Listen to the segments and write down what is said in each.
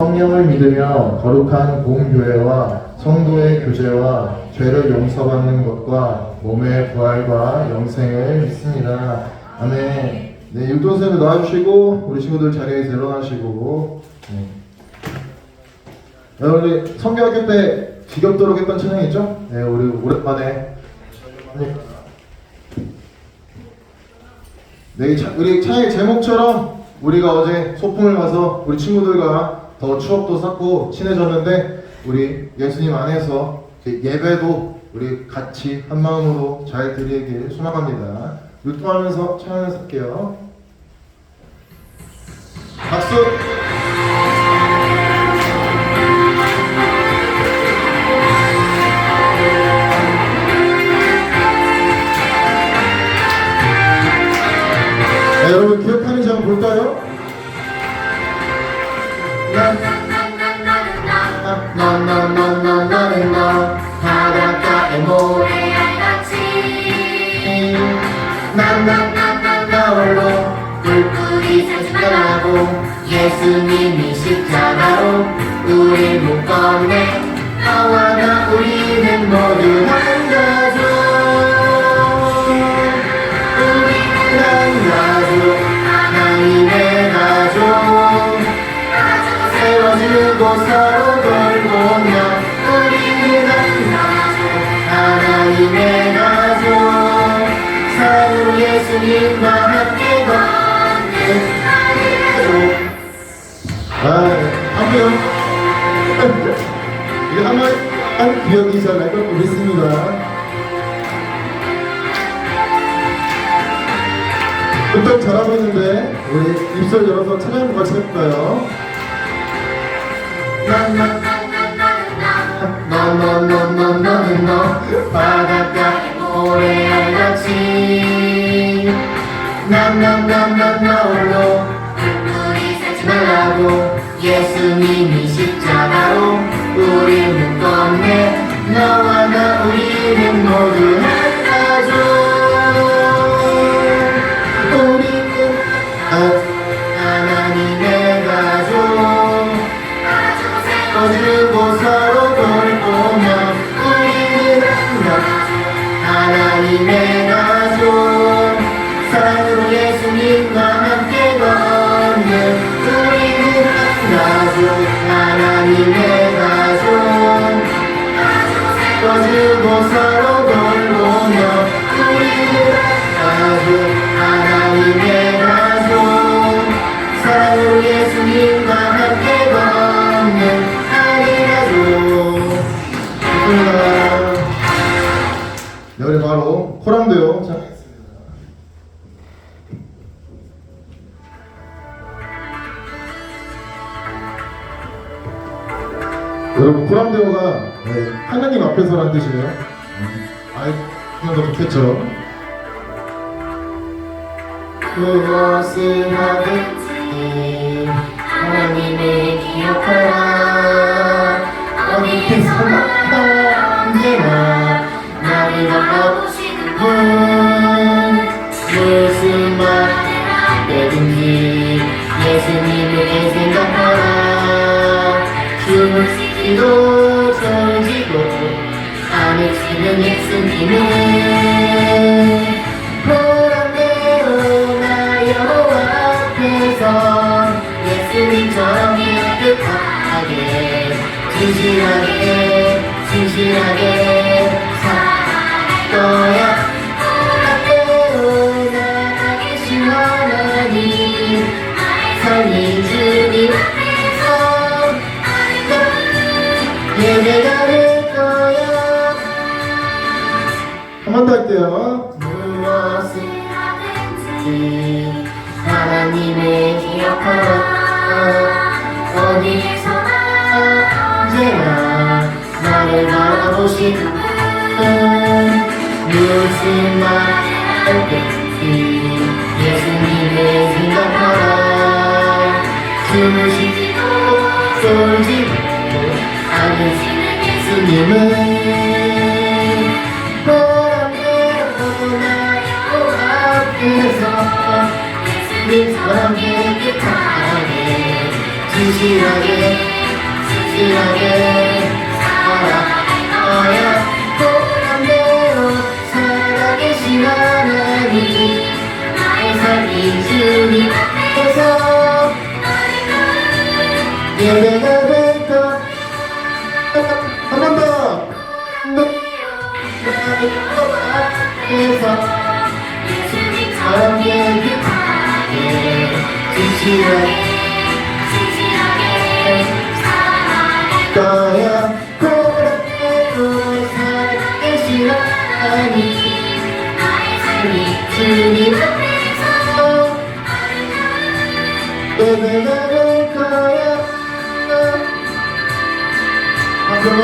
성령을 믿으며 거룩한 공교회와 성도의 교제와 죄를 용서받는 것과 몸의 부활과 영생을 믿습니다. 아멘. 네, 율동선생님 나와주시고 우리 친구들 자리에서 일어나시고. 네. 우리 성경학교 때 지겹도록 했던 찬양 있죠? 네, 우리 오랜만에. 네, 우리 찬양의 제목처럼 우리가 어제 소풍을 가서 우리 친구들과 더 추억도 쌓고 친해졌는데 우리 예수님 안에서 예배도 우리 같이 한 마음으로 잘 드리길 소망합니다. 율동하면서 찬양을 할게요. 박수! 네, 여러분 기억하는지 한번 볼까요? 너너너너너는 너 바닷가에 모래알같이 나 홀로 불빛이 사진하고 예수님이 십자가로 우릴 묶었네. 너와 나 우리는 모두 한 가족. 우리는 한 가족, 하나님의 가족. 세워주고 서로 돌보며 우리는 한 가족, 하나님의 가족. 사랑으로 예수님과 함께 걷는 가족. 함께요. 이게 한 기억이 잘 날 것 같습니다. 꿀떡 잘하고 있는데 우리 입술 열어서 찬양 같이 해볼까요? 너너너너너는 너 바닷가에 모래알같이 나 홀로 불빛이 새지 말라고 예수님이 십자가로 우릴 묶었네. 너와 나 우리는 모두 한 가족. 우리는 하나님의 가족. 세워주고 서로 돌보며 우리는 한 가족, 하나님의 가족. 사랑으로 예수님과 함께 걷는 우리는 한 가족, 하나님의 가족. 세워주고 서로 돌보며 우리는 한 가족, 하나님의 가족. 사랑으로 예수님과 함께 걷는 네, 우리 바로 코람도요. 자, 여러분 코람도요가 하나님 앞에서라는 뜻이에요. 그냥 더 좋겠죠. 무엇을 하든지 하나님을 기억하라. 어디에서나 언제나 나를 바라보시는 분. 무슨 말을 할 때든지 예수님을 생각하라. 숨을 쉬기도 떨지도 않을 쉬는 예수님은 보람대로 나 여호와 앞에서 예수님처럼 깨끗하게 진실하게 살아갈 거야. 보람대로 나가 계신 하나님 성인 주님 앞에서 예배가 될 거야. 한 번 더 할게요. 무엇을 하든지 하나님을 기억하라. 어디에서나 언제나 나를 바라보시는 분. 무슨 말을 할 때든지 예수님을 생각하라. 숨을 쉬지도 쏠지도 않으시는 예수님은 보람대로 나 여호와 앞에서 예수님처럼 깨끗하게 진실하게 살아갈 거야. 보람대로 살아계신 하나님, 나의 삶이 주님 앞에서 예배가 될 것. 한 번 더. 나의 것 앞에서 예수님처럼 깨끗하게 진실하게 살아갈 거야. 보람대로 살아계신 하나님, 나의 삶이 주님 앞에서 예배가 될 거야. 정말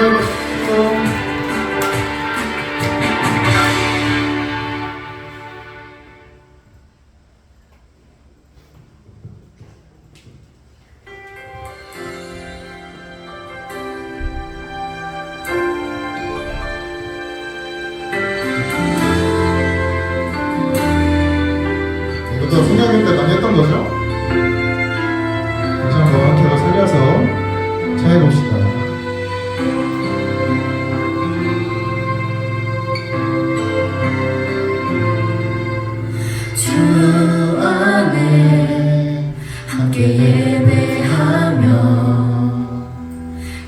이것도 성경일 때 많이 했던 거죠? 다시 한번 제가 살려서 해봅시다. 주 안에 함께 예배하며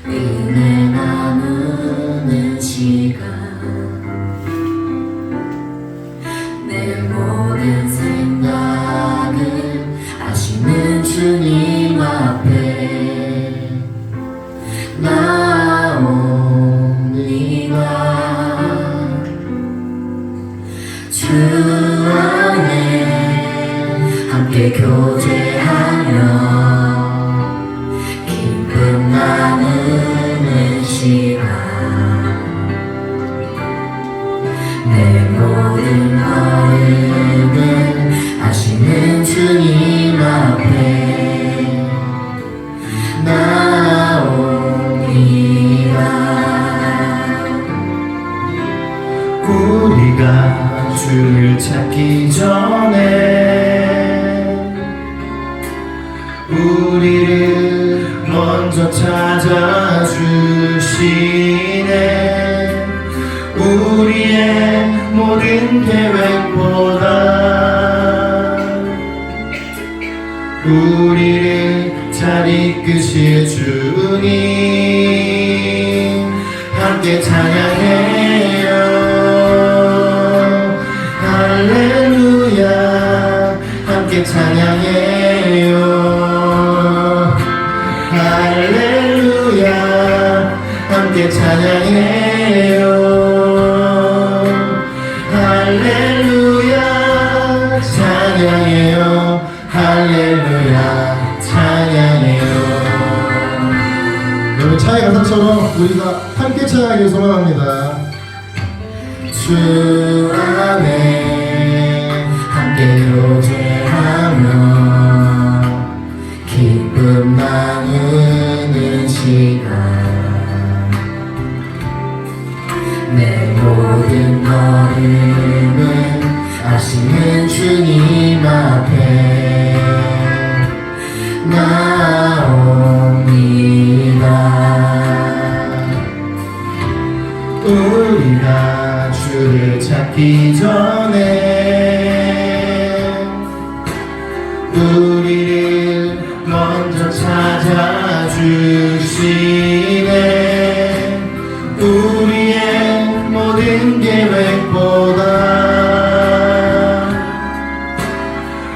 은혜 나누는 시간, 내 모든 생각을 아시는 주님 앞에 나옵니다. 주 안에 함께 교제하며 기쁨 나누는 시간, 내 모든 걸음을 아시는 주님 앞에 나옵니다. 우리가 주를 찾기 전에 우리를 먼저 찾아주시네. 우리의 모든 계획보다 우리를 잘 이끄실 주님 함께 찬양해요. 할렐루야 함께 찬양해요. 할렐루야 함께 찬양해요. 할렐루야 찬양해요. 할렐루야 찬양해요. 여러분 차의 가사처럼 우리가 함께 찬양하길 소망합니다. 주 안에 함께 교제하며 기쁨 나누는 시간, 내 모든 걸음을 아시는 주님 앞에 나옵니다. 우리가 주를 찾기 전에 우리를 먼저 찾아주시네. 우리의 모든 계획보다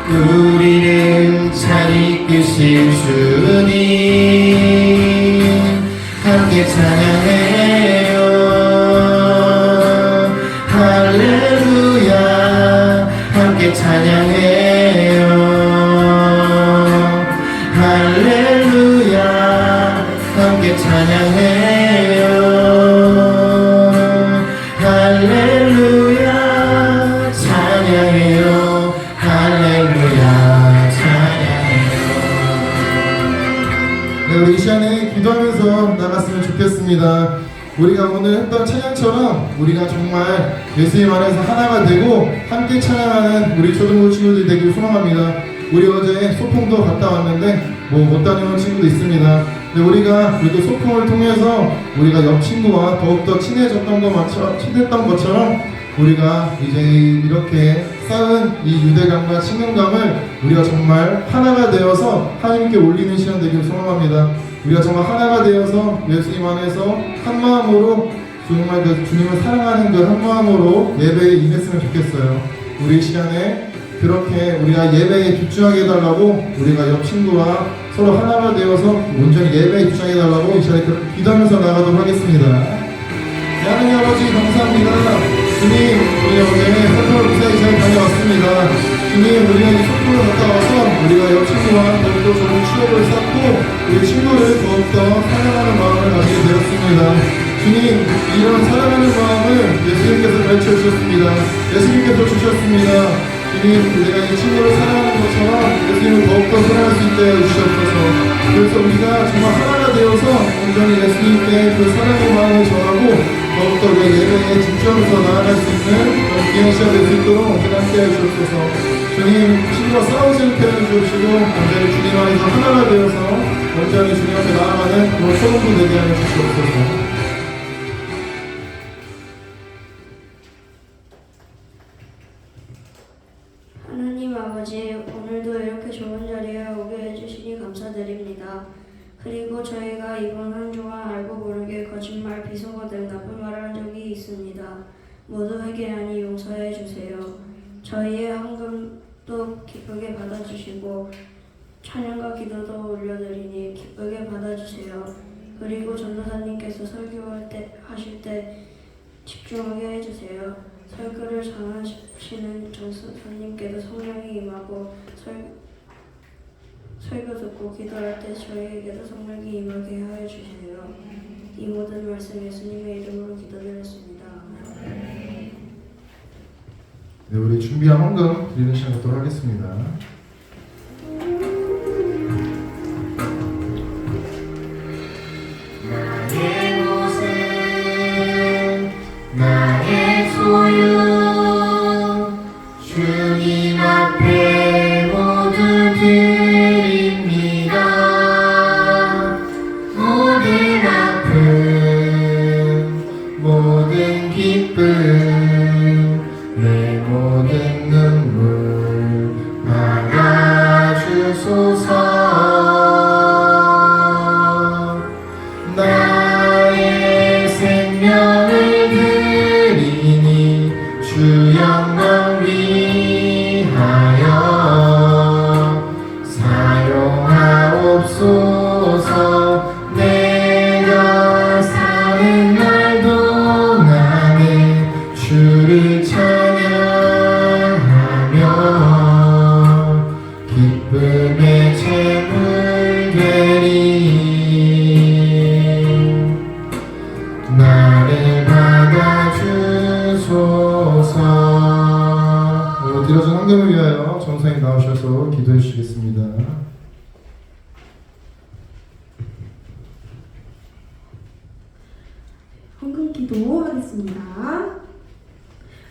우리를 잘 이끄실 주님 함께 찬양해요. 할렐루야 함께 찬양해요. 할렐루야 함께 찬양해요. 할렐루야 찬양해요. 할렐루야 찬양해요. 네, 우리 이 시간에 기도하면서 나갔으면 좋겠습니다. 우리가 오늘 했던 찬양처럼 우리가 정말 예수님 안에서 하나가 되고 함께 찬양하는 우리 초등부 친구들이 되길 소망합니다. 우리 어제 소풍도 갔다 왔는데 뭐 못 다녀온 친구도 있습니다. 근데 우리가 그래도 소풍을 통해서 우리가 옆 친구와 더욱더 친했던 것처럼 우리가 이제 이렇게 쌓은 이 유대감과 친근감을 우리가 정말 하나가 되어서 하나님께 올리는 시간 되기를 소망합니다. 우리가 정말 하나가 되어서 예수님 안에서 한 마음으로 정말 그 주님을 사랑하는 그 한 마음으로 예배에 임했으면 좋겠어요. 우리 이 시간에 그렇게 우리가 예배에 집중하게 해달라고 우리가 옆 친구와 서로 하나가 되어서 온전히 예배에 집중하게 해달라고 이 시간에 기도하면서 나가도록 하겠습니다. 하나님 아버지 감사합니다. 주님, 우리 어제 소풍을 무사히 잘 다녀왔습니다. 주님, 우리가 이 소풍을 갔다 와서 우리가 옆 친구와 더욱더 좋은 추억을 쌓고 우리 친구를 더욱더 사랑하는 마음을 가지게 되었습니다. 주님, 이런 사랑하는 마음을 예수님께서 가르쳐주셨습니다. 예수님께서 주셨습니다. 주님, 우리가 이 친구를 사랑하는 것처럼 예수님을 더욱더 사랑할 수 있게 해주시옵소서. 그래서 우리가 정말 하나가 되어서 온전히 예수님께 그 사랑의 마음을 전하고 더욱더 우리가 예배에 집중하면서 나아갈 수 있는 그런 귀한 시간 될 수 있도록 언제나 함께 해주옵소서. 주님, 친구와 싸우지 않게 해주시고 온전히 주님 안에서 하나가 되어서 온전히 주님 앞에 나아가는 그런 소문도 되게 하여 주시옵소서. 하나님 아버지, 오늘도 이렇게 좋은 자리에 오게 해주시니 감사드립니다. 그리고 저희가 이번 한 주간 알고 모르게 거짓말, 비속어 등 나쁜 말을 한 적이 있습니다. 모두 회개하니 용서해 주세요. 저희의 헌금도 기쁘게 받아주시고 찬양과 기도도 올려드리니 기쁘게 받아주세요. 그리고 전도사님께서 하실 때 집중하게 해주세요. 설교를 잘하시는 전도사님께도 성령이 임하고 설교 듣고 기도할 때 저희에게도 성령이 임하게 하여 주세요. 이 모든 말씀 예수님의 이름으로 기도드렸습니다. 네, 우리 준비한 헌금 드리는 시간 갖도록 하겠습니다. 나의 모습, 나의 소유, 주님 앞에 모두 드립니다. 모든 아픔, 모든 기쁨, 내 모든 눈물 받아주소서. 나의 생명을 드리니 주 영광 위하여 사용하옵소서. 내가 사는 날 동안에 주를 찬양하며 기쁨의 제물 되리. 나를 받아주소서. 드려진 헌금을 위하여 전사님 나오셔서 기도해 주시겠습니다. 헌금 기도하겠습니다.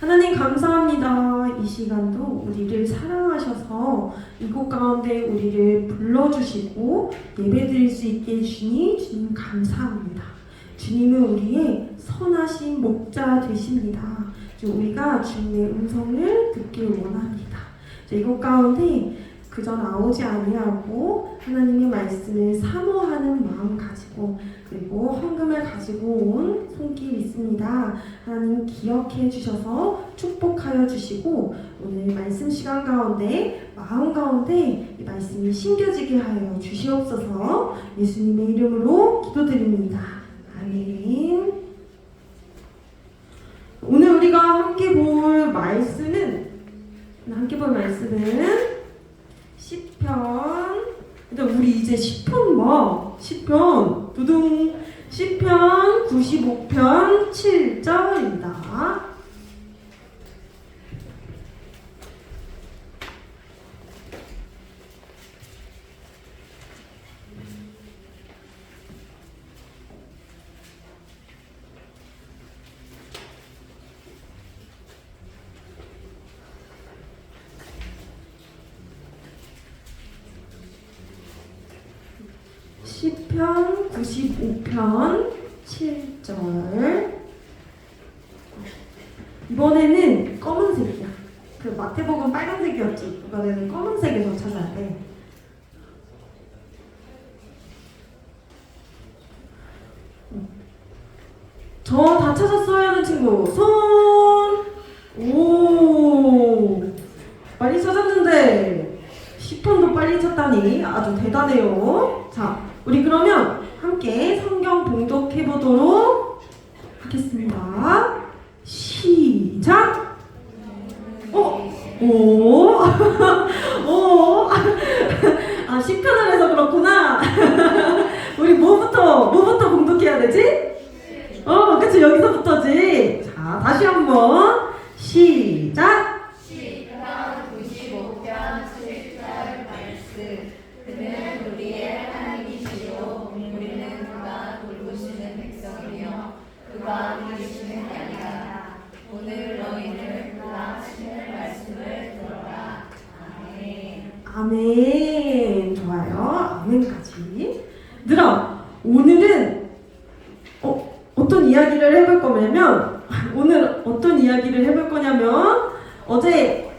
하나님 감사합니다. 이 시간도 우리를 사랑하셔서 이곳 가운데 우리를 불러주시고 예배드릴 수 있게 해주시니 주님 감사합니다. 주님은 우리의 선하신 목자 되십니다. 우리가 주님의 음성을 듣길 원합니다. 이곳 가운데 그저 나오지 아니하고 하나님의 말씀을 사모하는 마음 가지고 그리고 헌금을 가지고 온 손길 있습니다. 하나님 기억해 주셔서 축복하여 주시고 오늘 말씀 시간 가운데 마음 가운데 이 말씀이 심겨지게 하여 주시옵소서. 예수님의 이름으로 기도드립니다. 아멘. 오늘 우리가 함께 볼 말씀은 시편. 근데 우리 이제 시편 시편 두둥 시편 95편 7절입니다. 10편 95편 7절. 이번에는 검은색이야. 그 마태복음 빨간색이었지. 이번에는 검은색에서 찾아야 돼. 저 다 찾았어요 하는 친구 손. 오, 빨리 찾았는데 10편도 빨리 찾다니 아주 대단해요. 자, 우리 그러면 함께 성경 봉독해 보도록 하겠습니다. 시작. 오, 아 10편을 해서 그렇구나. 우리 뭐부터 봉독해야 되지? 그치, 여기서부터지. 자, 다시 한번 시작. 95편 7절 말씀. 그는 우리의 하나님이시요 우리는 그가 돌보시는 백성이며 그가 이기시는 양이다. 오늘 너희는 그가 하시는 말씀을 들어라. 아멘. 아멘. 좋아요. 아멘까지. 얘들아, 오늘은 어떤 이야기를 해볼 거냐면 오늘 어떤 이야기를 해볼 거냐면 어제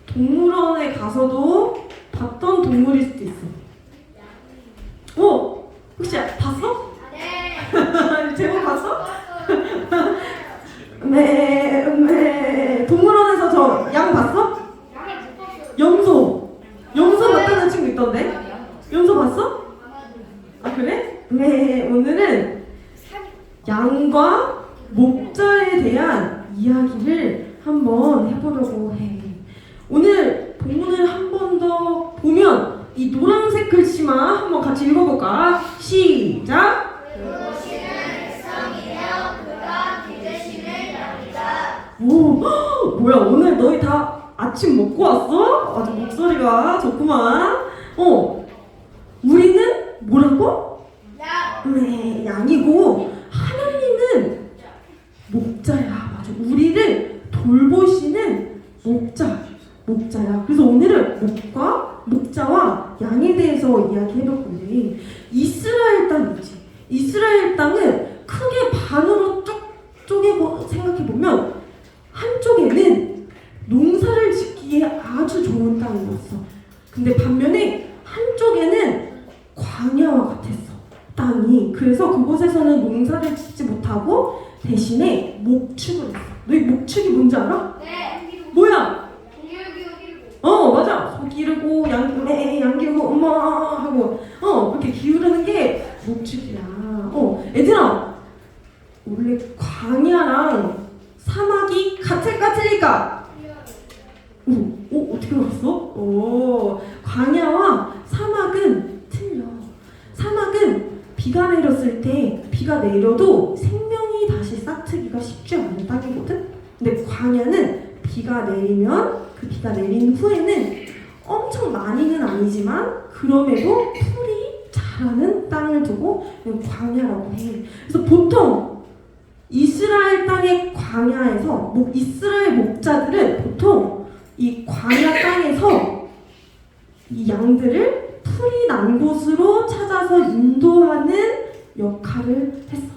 동물원에 가서도 봤던 동물일 수도 있어. 혹시 봤어? 네. 제목 봤어? 네. 동물원에서 저 양 봤어? 염소 봤다는 친구 있던데? 염소 봤어? 아, 그래? 네. 오늘은 양과 목자에 대한 이야기를 한번 해보려고 해. 오늘 본문을 한 번 더 보면 이 노란색 글씨만 한번 같이 읽어볼까? 시작! 돌보시는 백성이여 그가 기르시는 양이다. 오, 뭐야, 오늘 너희 다 아침 먹고 왔어? 아주 목소리가 좋구만. 우리는 뭐라고? 네, 양이고 하나님은 목자야. 맞아. 우리를 돌보시는 목자야. 그래서 오늘은 목자와 양에 대해서 이야기해볼 건데, 이스라엘 땅이지. 이스라엘 땅은 크게 반으로 쪼개고 생각해보면 한쪽에는 농사를 짓기에 아주 좋은 땅이었어. 근데 반면에 한쪽에는 광야와 같았어, 땅이. 그래서 그곳에서는 농사를 짓지 못하고 대신에 목축을 했어. 너희 목축이 뭔지 알아? 네. 뭐야? 동일기울기고. 맞아. 소 기르고 양 기르고 엄마 하고 그렇게 기르는 게 목축이야. 얘들아, 원래 광야랑 사막이 같을까? 어떻게 알았어? 광야와 사막은 틀려. 사막은 비가 내렸을 때 비가 내려도 생명이 다시 싹트기가 쉽지 않은 땅이거든. 근데 광야는 비가 내리면 그 비가 내린 후에는 엄청 많이는 아니지만 그럼에도 풀이 자라는 땅을 두고 광야라고 해. 그래서 보통 이스라엘 땅의 광야에서 이스라엘 목자들은 보통 이 광야 땅에서 이 양들을 풀이 난 곳으로 찾아서 인도하는 역할을 했어.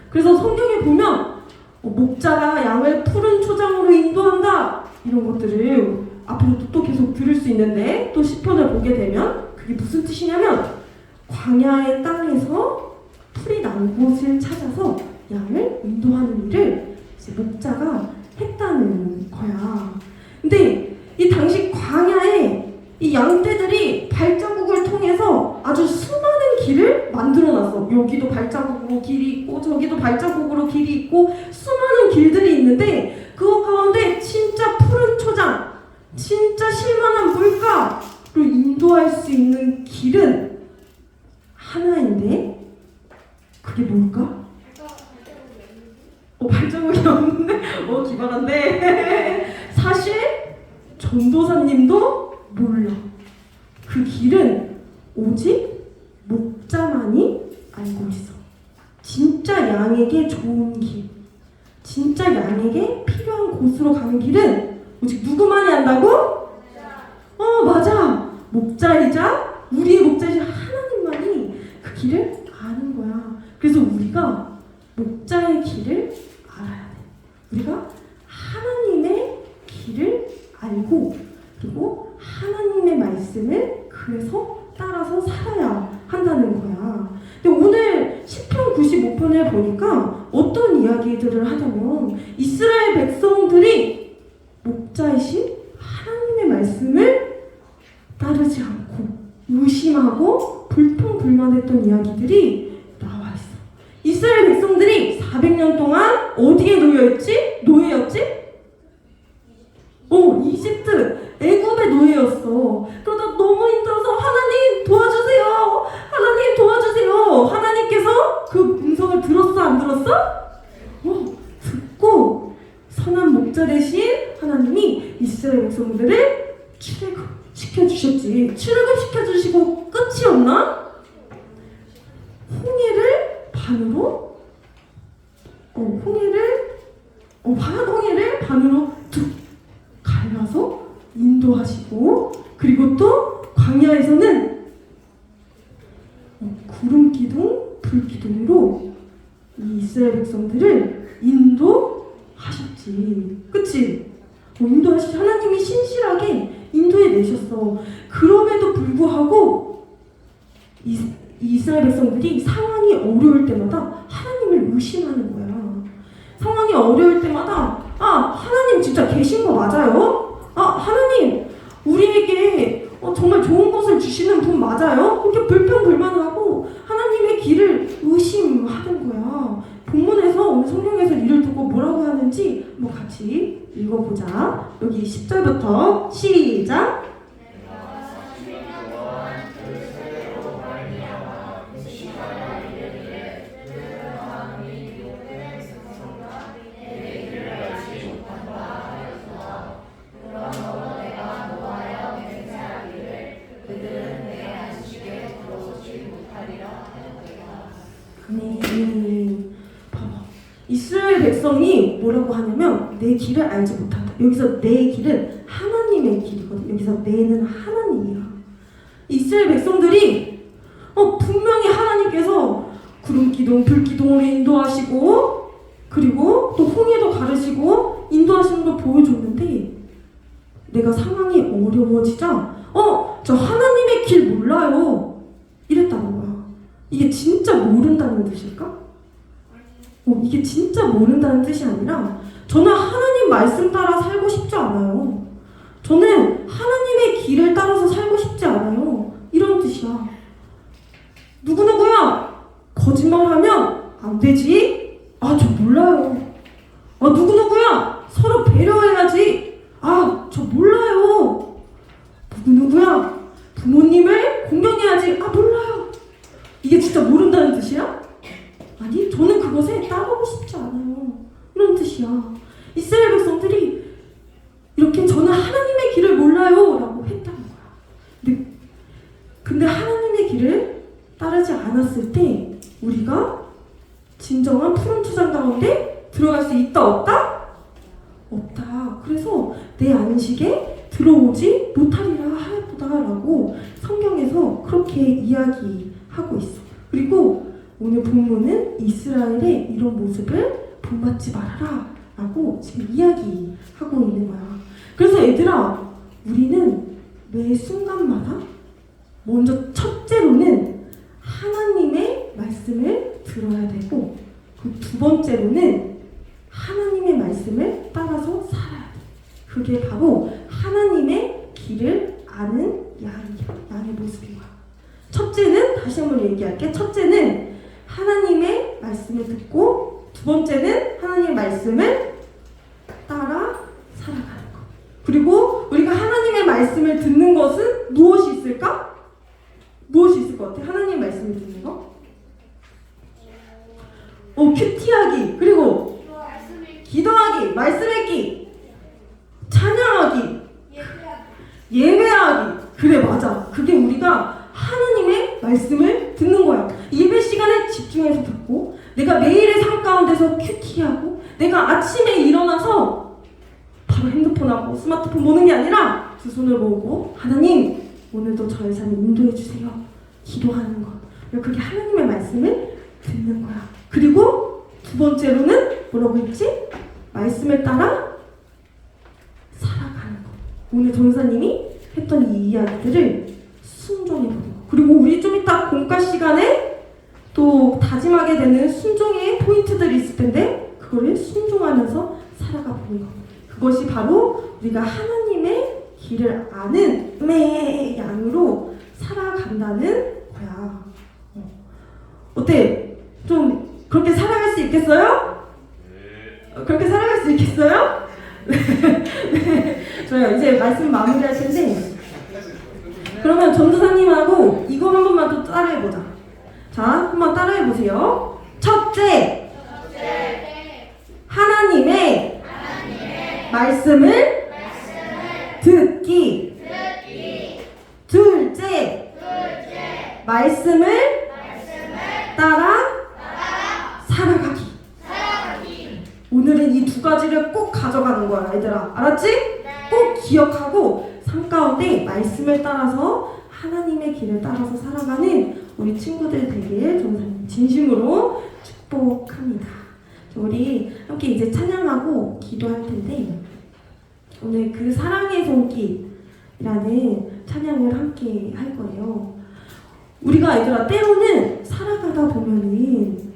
그래서 성경에 보면 목자가 양을 푸른 초장으로 인도한다, 이런 것들을 앞으로 또 계속 들을 수 있는데, 또 시편을 보게 되면 그게 무슨 뜻이냐면 광야의 땅에서 풀이 난 곳을 찾아서 양을 인도하는 일을 이제 목자가 했다는 거야. 근데 이 당시 광야에 이 양떼들이 발자국을 통해서 아주 수많은 길을 만들어놨어. 여기도 발자국으로 길이 있고 저기도 발자국으로 길이 있고 수많은 길들이 있는데, 그거 가운데 진짜 푸른 초장, 진짜 실만한 물가로 인도할 수 있는 길은 하나인데 그게 뭘까? 발자국이 없는데? 기발한데? 사실 전도사님도 몰라. 그 길은 오직 목자만이 알고 있어. 진짜 양에게 좋은 길, 진짜 양에게 필요한 곳으로 가는 길은 오직 누구만이 안다고? 맞아. 목자이자 우리의 목자이자 하나님만이 길을 아는 거야. 그래서 우리가 목자의 길을 알아야 돼. 우리가 하나님의 길을 알고 그리고 하나님의 말씀을 그래서 따라서 살아야 한다는 거야. 근데 오늘 시편 95편을 보니까 어떤 이야기들을 하냐면 이스라엘 백성들이 목자이신 하나님의 말씀을 따르지 않고 의심하고 불평불만했던 이야기들이 나와 있어. 이스라엘 백성들이 400년 동안 어디에 놓여있지? 노예였지? 이집트, 애굽의 노예였어. 그러다 너무 힘들어서 하나님 도와주세요. 하나님 도와주세요. 하나님께서 그 음성을 들었어, 안 들었어? 듣고 선한 목자 대신 하나님이 이스라엘 백성들을 출애굽시켜주셨지. 출애굽시켜주시고 끝이었나? 홍해를 반으로 홍해를 반으로 툭 갈라서 인도하시고 그리고 또 광야에서는 구름 기둥, 불 기둥으로 이 이스라엘 백성들을 인도하셨지. 그치? 인도하시 하나님이 신실하게 인도해 내셨어. 그럼에도 불구하고 이스라엘 백성들이 상황이 어려울 때마다 하나님을 의심하는 거야. 상황이 어려울 때마다 하나님 진짜 계신 거 맞아요? 하나님 우리에게 정말 좋은 것을 주시는 분 맞아요? 이렇게 불평불만하고 하나님의 길을 의심하는 거야. 본문에서 오늘 성경에서 이를 두고 뭐라고 하는지 한번 같이 읽어보자. 여기 10절부터 시작. 봐봐. 이스라엘 백성이 뭐라고 하냐면 내 길을 알지 못한다. 여기서 내 길은 하나님의 길이거든. 여기서 내는 하나님이야. 이스라엘 백성들이 분명히 하나님께서 구름 기둥, 불 기둥으로 인도하시고 그리고 또 홍해도 가르시고 인도하시는 걸 보여줬는데 내가 상황이 어려워지자 저 하나님의 길 몰라요 이랬다는 거야. 이게 진짜 모른다는 뜻일까? 이게 진짜 모른다는 뜻이 아니라 저는 하나님 말씀 따라 살고 싶지 않아요. 저는 하나님의 길을 따라서 살고 싶지 않아요. 이런 뜻이야. 누구누구야? 거짓말하면 안 되지? 저 몰라요. 누구누구야? 서로 배려해야지. 저 몰라요. 누구누구야? 부모님을 공경해야지. 몰라요. 이게 진짜 모른다는 뜻이야? 아니, 저는 그것에 따르고 싶지 않아요. 이런 뜻이야. 이스라엘 백성들이 이렇게 저는 하나님의 길을 몰라요 라고 했다는 거야. 근데 하나님의 길을 따르지 않았을 때 우리가 진정한 푸른 투장 가운데 들어갈 수 있다 없다? 없다. 그래서 내 안식에 들어오지 못하리라 하였다라고 성경에서 그렇게 이야기하고 있어. 그리고 오늘 본문은 이스라엘의 이런 모습을 본받지 말아라 라고 지금 이야기하고 있는 거야. 그래서 얘들아, 우리는 매 순간마다 먼저 첫째로는 하나님의 말씀을 들어야 되고 그 두 번째로는 하나님의 말씀을 따라서 살아야 돼. 그게 바로 하나님의 길을 아는 양의 모습인 거야. 첫째는 다시 한번 얘기할게. 첫째는 하나님의 말씀을 듣고 두 번째는 하나님의 말씀을 따라 살아가는 것. 그리고 우리가 하나님의 말씀을 듣는 것은 무엇이 있을까? 무엇이 있을 것 같아? 하나님의 말씀을 듣는 거? 큐티하기, 그리고 기도하기, 말씀 읽기, 찬양하기, 예배하기. 그래, 맞아. 그게 우리가 하나님의 말씀을 듣는 거야. 예배 시간에 집중해서 듣고, 내가 매일의 삶 가운데서 큐티하고, 내가 아침에 일어나서 바로 핸드폰하고 스마트폰 보는 게 아니라 두 손을 모으고 하나님, 오늘도 저의 삶을 인도해 주세요. 기도하는 것. 그게 하나님의 말씀을 듣는 거야. 그리고 두 번째로는 뭐라고 했지? 말씀을 따라 살아가는 거. 오늘 전사님이 했던 이 이야기들을 순종해보는 거. 그리고 우리 좀 이따 공과 시간에 또 다짐하게 되는 순종의 포인트들이 있을 텐데 그거를 순종하면서 살아가 보는 거. 그것이 바로 우리가 하나님의 길을 아는 의 양으로 살아간다는 거야. 어때? 좀 그렇게 살아갈 수 있겠어요? 그렇게 살아갈 수 있겠어요? 네. 좋아요. 이제 말씀 마무리할 텐데 그러면 전도사님하고 이거 한 번만 또 따라해보자. 자, 한번 따라해보세요. 첫째, 하나님의 말씀을 듣기. 둘째, 말씀을 따라 살아가기. 오늘은 이 두 가지를 꼭 가져가는 거야, 얘들아. 알았지? 꼭 기억하고 삶 가운데 말씀을 따라서 하나님의 길을 따라서 살아가는 우리 친구들 되길 전사님 진심으로 축복합니다. 우리 함께 이제 찬양하고 기도할 텐데 오늘 그 사랑의 손길이라는 찬양을 함께 할 거예요. 우리가 얘들아 때로는 살아가다 보면은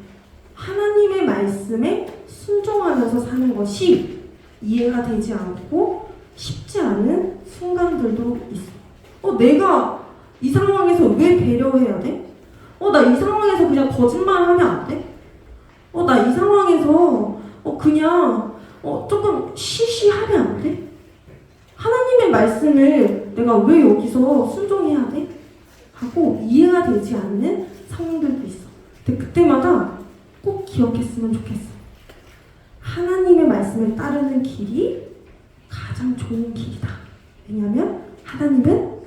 하나님의 말씀에 순종하면서 사는 것이 이해가 되지 않고 쉽지 않은 순간들도 있어. 내가 이 상황에서 왜 배려해야 돼? 나 이 상황에서 그냥 거짓말하면 안 돼? 나 이 상황에서 그냥 조금 쉬쉬하면 안 돼? 하나님의 말씀을 내가 왜 여기서 순종해야 돼? 하고 이해가 되지 않는 상황들도 있어. 근데 그때마다 꼭 기억했으면 좋겠어. 하나님의 말씀을 따르는 길이 가장 좋은 길이다. 왜냐하면 하나님은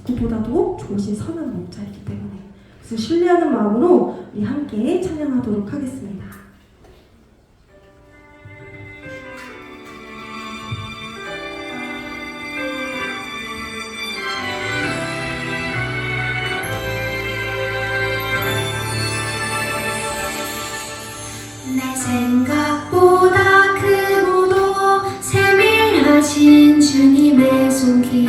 누구보다도 좋으신 선한 목자이기 때문에. 그래서 신뢰하는 마음으로 우리 함께 찬양하도록 하겠습니다. 내 생각보다 크고도 세밀하신 주님의 손길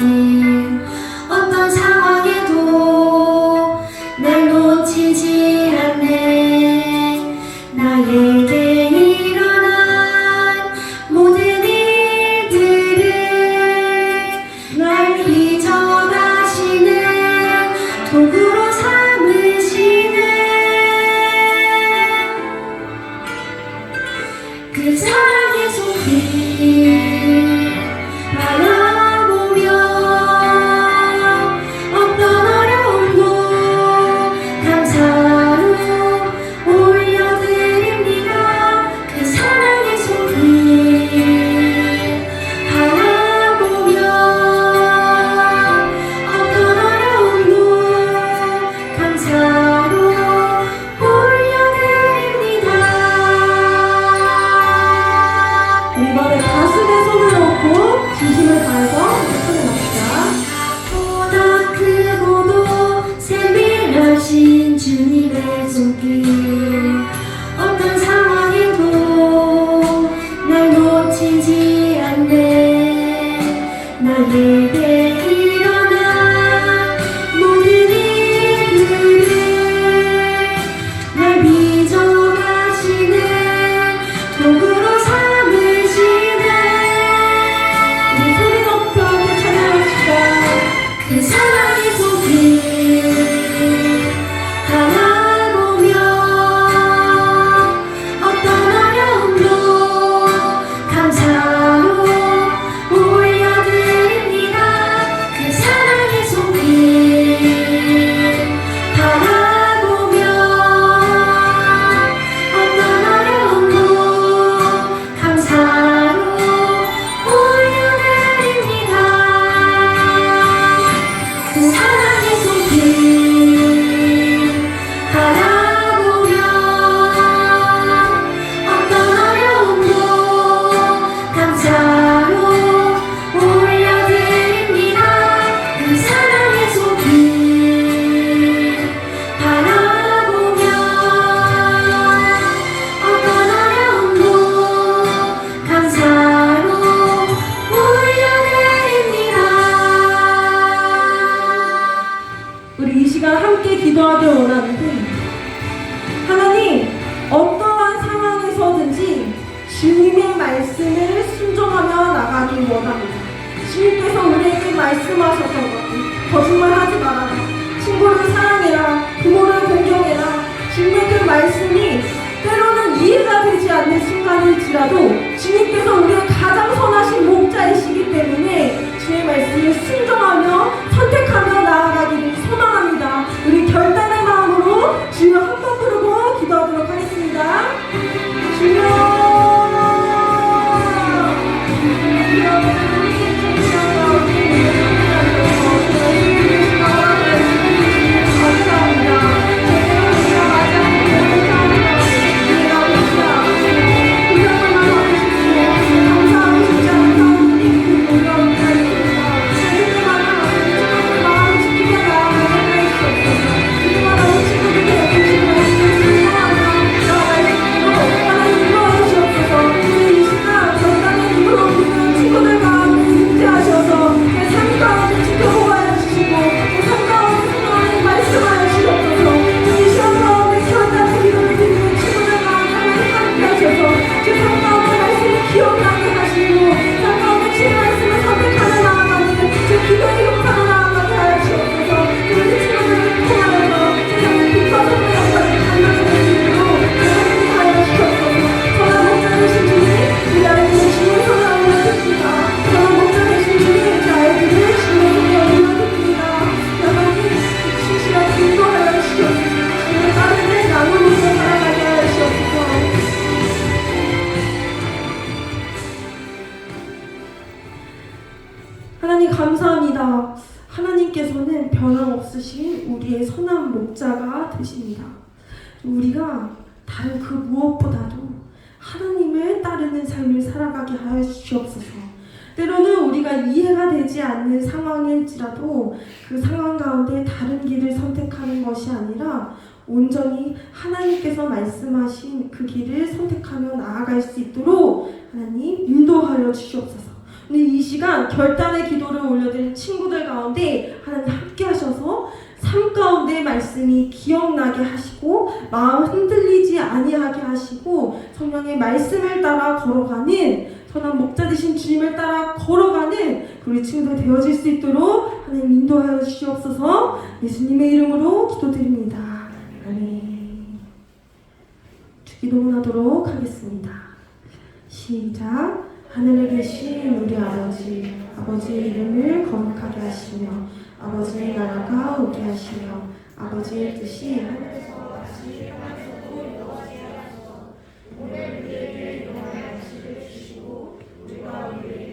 어떤 상황에도 날 놓치지 않네. 나에게 일어난 모든 일들을 날 빚어가시는 도구로 삼으시네. 그 사랑의 손길 바라보며 어떤 어려움도 감사로 올려드립니다. 그 사랑의 손길 바라보며 어떤 어려움도 감사로 올려드립니다. 이번에 가슴에 손을 얹고 진심을 다해서 찬양합시다. 보다 크고도 세밀하신 주님의 손길 어떤 상황에도 날 놓치지 않네. 나에게 일어난 모든 일들을 날 빚어가시는 도구로 삼으시네. 우리 소리 높여 찬양합시다. 그 사랑의 손길 바라보며 말씀을 순종하며 나가기 원합니다. 주님께서 우리에게 말씀하셔서 거짓말하지 말아라, 친구를 사랑해라, 부모를 공경해라. 주님의 그 말씀이 때로는 이해가 되지 않는 순간일지라도 주님께서 우리의 가장 선하신 목자이시기 때문에 주의 말씀을 순종하며 선택하며 나아가기를 소망합니다. 우리 결단의 마음으로 주여 한번 부르고 기도하도록 하겠습니다. 주여 하나님 감사합니다. 하나님께서는 변함없으신 우리의 선한 목자가 되십니다. 우리가 다른 그 무엇보다도 하나님을 따르는 삶을 살아가게 하여 주시옵소서. 때로는 우리가 이해가 되지 않는 상황일지라도 그 상황 가운데 다른 길을 선택하는 것이 아니라 온전히 하나님께서 말씀하신 그 길을 선택하며 나아갈 수 있도록 하나님 인도하여 주시옵소서. 이 시간 결단의 기도를 올려드린 친구들 가운데 하나님 함께 하셔서 삶 가운데 말씀이 기억나게 하시고 마음 흔들리지 아니하게 하시고 성령의 말씀을 따라 걸어가는 선한 목자 되신 주님을 따라 걸어가는 우리 친구들 되어질 수 있도록 하나님 인도하여 주시옵소서. 예수님의 이름으로 기도드립니다. 아멘. 기도문하도록 하겠습니다. 시작. 하늘에 계신 우리 아버지, 아버지의 이름을 거룩하게 하시며 아버지의 나라가 오게 하시며 아버지의 뜻이 하늘에서 같이 땅에서도 이루어지게 하소서. 오늘 우리에게 일용할 양식을 주시고 우리가 우리에게